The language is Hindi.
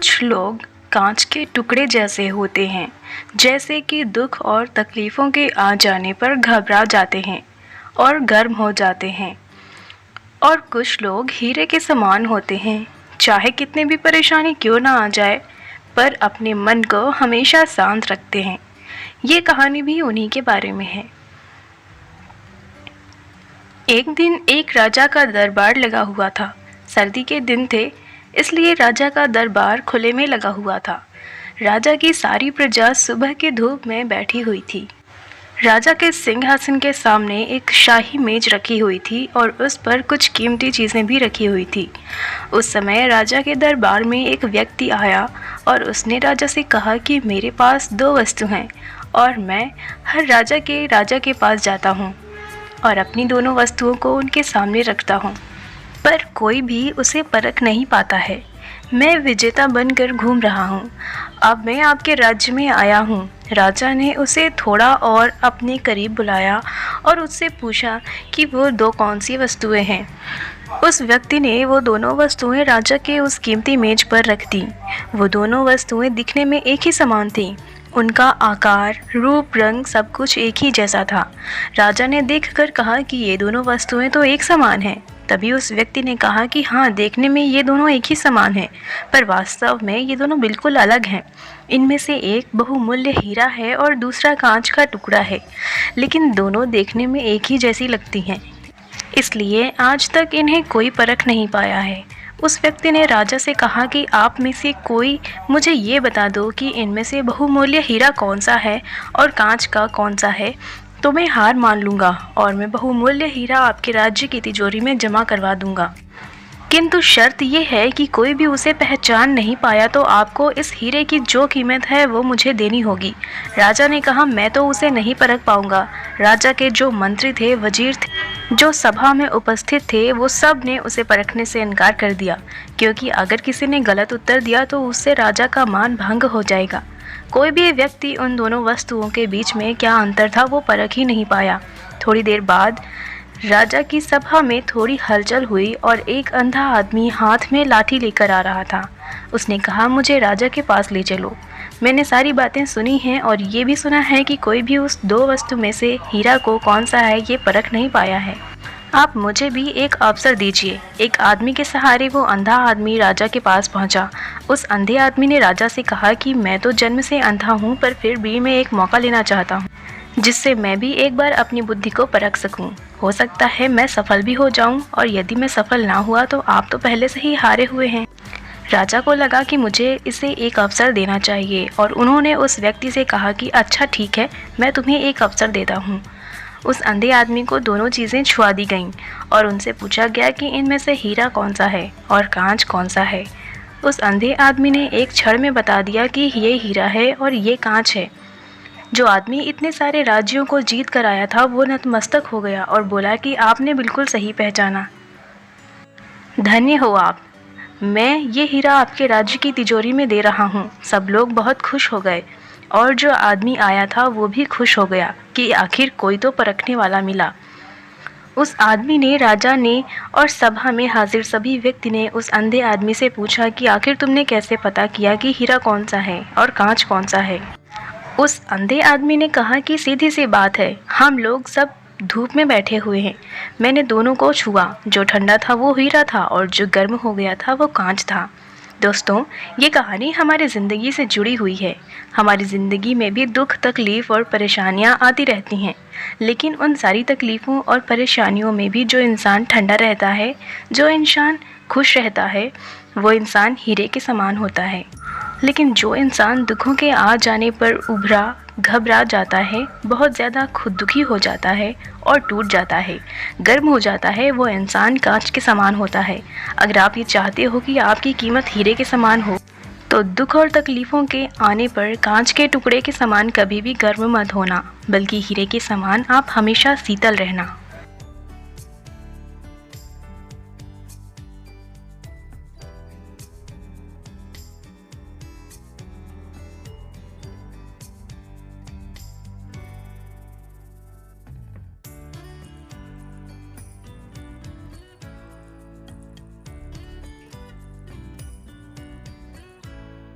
कुछ लोग कांच के टुकड़े जैसे होते हैं, जैसे कि दुख और तकलीफ़ों के आ जाने पर घबरा जाते हैं और गर्म हो जाते हैं। और कुछ लोग हीरे के समान होते हैं, चाहे कितनी भी परेशानी क्यों ना आ जाए, पर अपने मन को हमेशा शांत रखते हैं। ये कहानी भी उन्हीं के बारे में है। एक दिन एक राजा का दरबार लगा हुआ था। सर्दी के दिन थे, इसलिए राजा का दरबार खुले में लगा हुआ था। राजा की सारी प्रजा सुबह की धूप में बैठी हुई थी। राजा के सिंहासन के सामने एक शाही मेज रखी हुई थी और उस पर कुछ कीमती चीज़ें भी रखी हुई थी। उस समय राजा के दरबार में एक व्यक्ति आया और उसने राजा से कहा कि मेरे पास 2 वस्तु हैं और मैं हर राजा के पास जाता हूँ और अपनी दोनों वस्तुओं को उनके सामने रखता हूँ, पर कोई भी उसे परख नहीं पाता है। मैं विजेता बनकर घूम रहा हूँ। अब मैं आपके राज्य में आया हूँ। राजा ने उसे थोड़ा और अपने करीब बुलाया और उससे पूछा कि वो 2 कौन सी वस्तुएं हैं। उस व्यक्ति ने वो दोनों वस्तुएं राजा के उस कीमती मेज पर रख दी। वो दोनों वस्तुएं दिखने में एक ही समान थीं। उनका आकार, रूप, रंग सब कुछ एक ही जैसा था। राजा ने देखकर कहा कि ये दोनों वस्तुएं तो एक समान हैं। तभी उस व्यक्ति ने कहा कि हाँ, देखने में ये दोनों एक ही समान हैं, पर वास्तव में ये दोनों बिल्कुल अलग हैं। इनमें से एक बहुमूल्य हीरा है और दूसरा कांच का टुकड़ा है, लेकिन दोनों देखने में एक ही जैसी लगती हैं। इसलिए आज तक इन्हें कोई परख नहीं पाया है। उस व्यक्ति ने राजा से कहा कि आप में से कोई मुझे ये बता दो कि इनमें से बहुमूल्य हीरा कौन सा है और कांच का कौन सा है, तो मैं हार मान लूँगा और मैं बहुमूल्य हीरा आपके राज्य की तिजोरी में जमा करवा दूँगा। किंतु शर्त यह है कि कोई भी उसे पहचान नहीं पाया तो आपको इस हीरे की जो कीमत है वो मुझे देनी होगी। राजा ने कहा, मैं तो उसे नहीं परख पाऊँगा। राजा के जो मंत्री थे, वजीर थे, जो सभा में उपस्थित थे, वो सब ने उसे परखने से इनकार कर दिया, क्योंकि अगर किसी ने गलत उत्तर दिया तो उससे राजा का मान भंग हो जाएगा। कोई भी व्यक्ति उन दोनों वस्तुओं के बीच में क्या अंतर था वो परख ही नहीं पाया। थोड़ी देर बाद राजा की सभा में थोड़ी हलचल हुई और एक अंधा आदमी हाथ में लाठी लेकर आ रहा था। उसने कहा, मुझे राजा के पास ले चलो। मैंने सारी बातें सुनी हैं और ये भी सुना है कि कोई भी उस 2 वस्तु में से हीरा को कौन सा है ये परख नहीं पाया है। आप मुझे भी एक अवसर दीजिए। एक आदमी के सहारे वो अंधा आदमी राजा के पास पहुंचा। उस अंधे आदमी ने राजा से कहा कि मैं तो जन्म से अंधा हूं, पर फिर भी मैं एक मौका लेना चाहता हूं, जिससे मैं भी एक बार अपनी बुद्धि को परख सकूं। हो सकता है मैं सफल भी हो जाऊं, और यदि मैं सफल ना हुआ तो आप तो पहले से ही हारे हुए हैं। राजा को लगा कि मुझे इसे एक अवसर देना चाहिए और उन्होंने उस व्यक्ति से कहा कि अच्छा ठीक है, मैं तुम्हें एक अवसर देता हूँ। उस अंधे आदमी को दोनों चीज़ें छुआ दी गईं और उनसे पूछा गया कि इनमें से हीरा कौन सा है और कांच कौन सा है। उस अंधे आदमी ने एक क्षण में बता दिया कि ये हीरा है और ये कांच है। जो आदमी इतने सारे राज्यों को जीत कर आया था वो नतमस्तक हो गया और बोला कि आपने बिल्कुल सही पहचाना। धन्य हो आप। मैं ये हीरा आपके राज्य की तिजोरी में दे रहा हूँ। सब लोग बहुत खुश हो गए और जो आदमी आया था वो भी खुश हो गया कि आखिर कोई तो परखने वाला मिला। उस आदमी ने, राजा ने और सभा में हाजिर सभी व्यक्ति ने उस अंधे आदमी से पूछा कि आखिर तुमने कैसे पता किया कि हीरा कौन सा है और कांच कौन सा है। उस अंधे आदमी ने कहा कि सीधी सी बात है, हम लोग सब धूप में बैठे हुए हैं। मैंने दोनों को छुआ, जो ठंडा था वो हीरा था और जो गर्म हो गया था वो कांच था। दोस्तों, ये कहानी हमारी ज़िंदगी से जुड़ी हुई है। हमारी ज़िंदगी में भी दुख, तकलीफ़ और परेशानियाँ आती रहती हैं, लेकिन उन सारी तकलीफ़ों और परेशानियों में भी जो इंसान ठंडा रहता है, जो इंसान खुश रहता है, वो इंसान हीरे के समान होता है। लेकिन जो इंसान दुखों के आ जाने पर घबरा जाता है, बहुत ज़्यादा खुद दुखी हो जाता है और टूट जाता है, गर्म हो जाता है, वो इंसान कांच के समान होता है। अगर आप ये चाहते हो कि आपकी कीमत हीरे के समान हो, तो दुख और तकलीफ़ों के आने पर कांच के टुकड़े के समान कभी भी गर्म मत होना, बल्कि हीरे के समान आप हमेशा शीतल रहना।